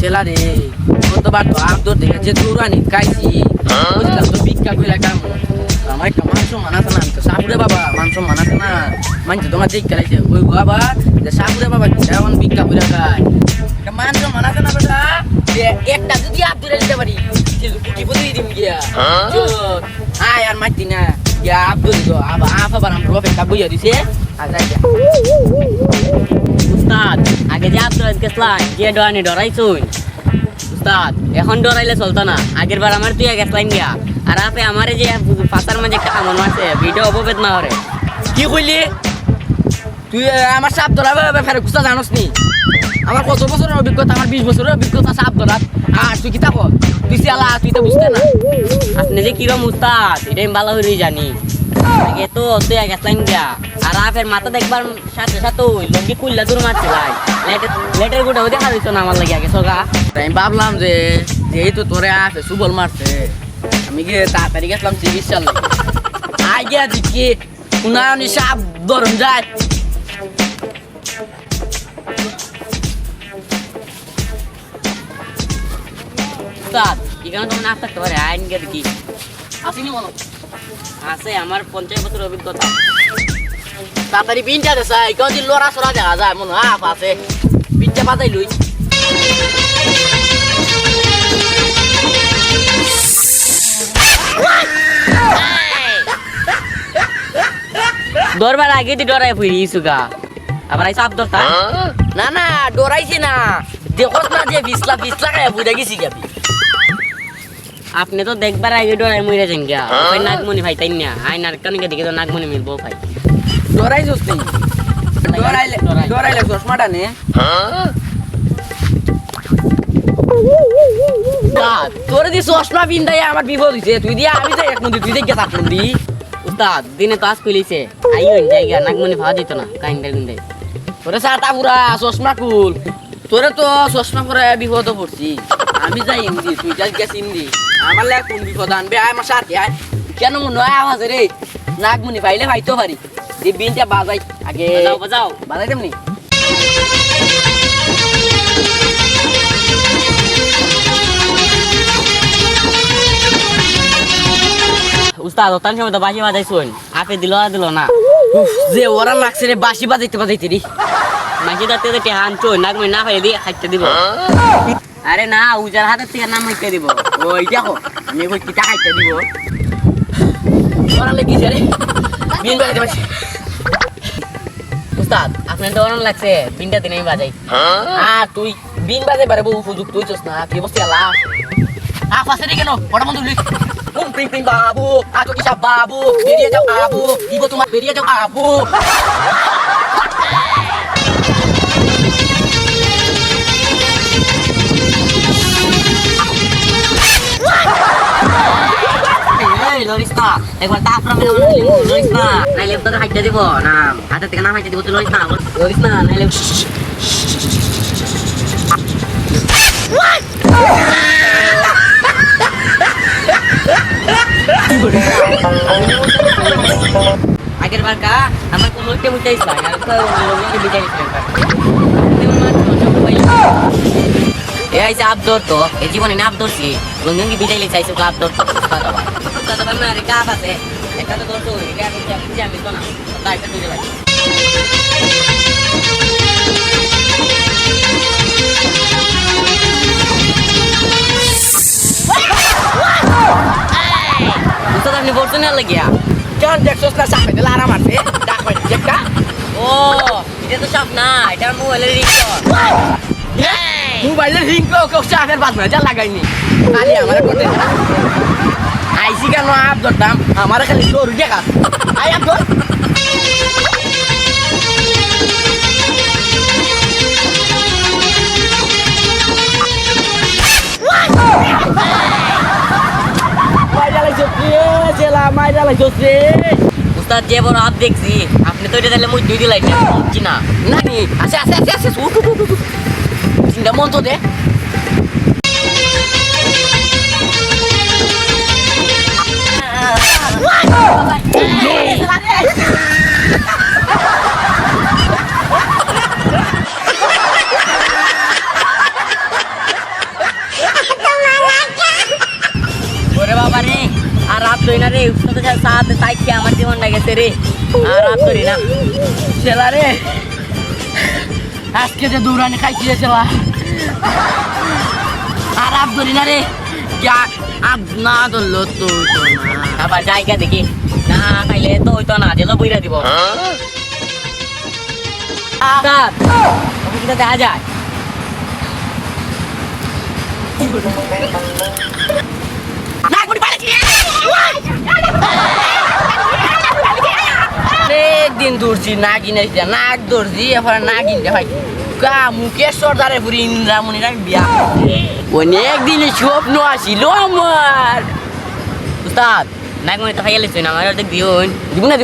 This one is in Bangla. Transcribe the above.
ছেলা রে কতবার তো আব্দর দেখে যে দৌড়ানি খাইছি বুঝলাম তো ভিক্ষা কইরা কাম আমার একটা মান সম্মান আছে না আমি তো সাপুরে বাবা মান সম্মান আছে না মানছে তোমার দিক খেলাইছে ওই বাবা যে সাপুরে বাবা কেমন ভিক্ষা কইরা খায় একটা মান সম্মান আছে না বেটা যে একটা যদি আব্দুরে দিতে পারি কি বুঝি দিম গিয়া আয় আর মাইতি না গিয়া আব্দুল গো আফা বারাম রবে কাবুইয়া দিছে আর যাই উস্তাদ আগে যে আব্দুল গেছলাম গিয়ে ডরানি ডরাইছুন উস্তাদ এখন ডরাইলে চলতো না আগের বার আমার তুই গেছলাম গিয়া আর আপে আমারে যে পাতার মাঝে একটা কামন আছে ভিডিও অপবেদ না হরে কি কইলি তুই আমার সাপ ধরাবে ফেরে গুস্তা জানোস নি আমার কত বছরের অভিজ্ঞতা আমার 20 বছরের অভিজ্ঞতা সাপ ধরাত আর তুই কি তা কর তুই সিয়ালা তুই তো বুঝতে না আপনি যে কিরম উস্তাদ এটা আমি ভালো করে জানি আগে তো তুই গেছলাম গিয়া আর আপের মাথা দেখবার সাথে সাথে ওই লঙ্গি কুল্লা দূর মারছে লাই লেটের গোটাও দেখা দিত না আমার লাগে আগে সোগা আমি ভাবলাম যে এই তো তোরে আছে সুবল মারছে আমি গিয়ে তাড়াতাড়ি গেছিলাম চিকিৎসা আই গিয়া দেখি উনানি সাপ ধরন যায় উস্তাদ এখানে তোমার না থাকতে পারে আইন গিয়ে দেখি আসিনি বলো আছে আমার 50 বছর অভিজ্ঞতা তাড়াতাড়ি বিনটা দে সাই কদি লড়া সরা দেখা যায় মনে আপ আছে বিনটা বাজাই লই দরবার আগে দি ডরাই ফুরি সুগা আবার আই সাপ ধরতা না না ডরাইছি না দেখোস না যে বিসলা খায় বুঝা গেছি গাবি আপনি তো দেখবার আগে ডরাই মইরা যান গিয়া ওই নাগমণি ভাই তাই না আই নারকানিকে দেখে তো নাগমণি মিলবো ভাই ডরাইছস তুই ডরাইলে চশমাটা নে তোর দি চশমা বিন্দাই আমার বিপদ হইছে তুই দিয়া আমি যাই এক মন্দির তুই দেখে থাকলাম দি উস্তাদ দিনে তো আজ কইলিছে আইন জায়গা নাগমণি ভাবা দিত না কাইন্দার গুন্দাই তোরে সাটা পুরা চশমা কুল তোরে তো চশমা পরে বিপদ পড়ছি আমি যাই ইন্দি তুই যাই গেছ ইন্দি আমার লাগে কোন বিপদ আনবে আয় আমার সাথে আয় কেন মনে হয় আওয়াজ রে নাগমণি পাইলে পাইতো পারি যে বিনটা বাজাই আগে বাজাও বাজাই তেমনি উস্তাদ ওতান সময় তো বাজি বাজাই শুন আপে দিল না যে ওরা লাগছে রে বাঁশি বাজাইতে রে মাঝে দাঁতে তো টেহান চোন নাগমণি না পাইলে দিয়ে খাইতে দিব আরে না উজার হাতের থেকে নাম হইতে দিব ওই দেখো আমি ওই কিটা খাইতে দিব ওরা লেগেছে রে বিন বাজাইতে পারছি উস্তাদ আপনার তো অরণ লাগছে বিনটা দিনে বাজাই তুই বিন বাজাই পারে বহু উপযুক্ত হইছস না কি বসতে আলা আছে রে কেন বড় বন্ধু লিখ প্রিং প্রিং বাবু আজো কি সব বাবু বেরিয়ে যাও আবু দিব তোমার বেরিয়ে যাও আবু লরিস না একবার তাপরা মেলা লরিস না নাইলে তোকে হাইতে দিব না হাতে থেকে না হাইতে দিব তুই লরিস না নাইলে আগের বার কা আমার কোন লোককে মুটাইছ না আর তো লোককে বিটাইছ না এ আইছে আব্দর তো এই জীবনে না আব্দরছি লঙ্গি বিটাইলে চাইছো আব্দর তো কথা বল কথা বল না রে কাপ আছে একটা তো দরতো এটা আমি জানি তো না তাই একটা তুই লাগে উস্তাদ আপনি বলতে না লাগিয়া কেন দেখছস না সাপে দিলা আরাম আছে ডাক ভাই দেখা ও এটা তো সাপ না এটা মোবাইলের রিংটোন মোবাইলের রিং কেউ চাপের বাদ না যা লাগাইনি খালি আমার কোটে আইসি কেন আপ ধরতাম আমার খালি তোর দেখা আই আপ ধর উস্তাদ যে বড় আপ দেখছি আপনি তো এটা তাহলে মুই দুই দিলাই বুঝছি না নানি আছে চিন্তা মন তো দে রে উস্তাদের সাথে তাই খেয়ে আমার জীবনটা গেছে রে আর রাত করি না ছেলা রে আজকে যে দৌড়ানি খাইছি রে ছেলা আর আপ ধরি না রে আপ না ধরলো তো আবার জায়গা দেখি না খাইলে তো হইতো না জেলো বইরা দিব উস্তাদ অফিসটা দেখা যায় একদিন দৌড়ছি না কিনে নাক দৌড়ছি এবার না কিনতে হয় কা মুখের সর্দারে পুরি ইন্দ্রামণির আমি বিয়া অনেক দিনে স্বপ্ন আসিল আমার উস্তাদ নাক মনে তো খাইয়া লিখছি না আমার অর্ধেক দিও দিব না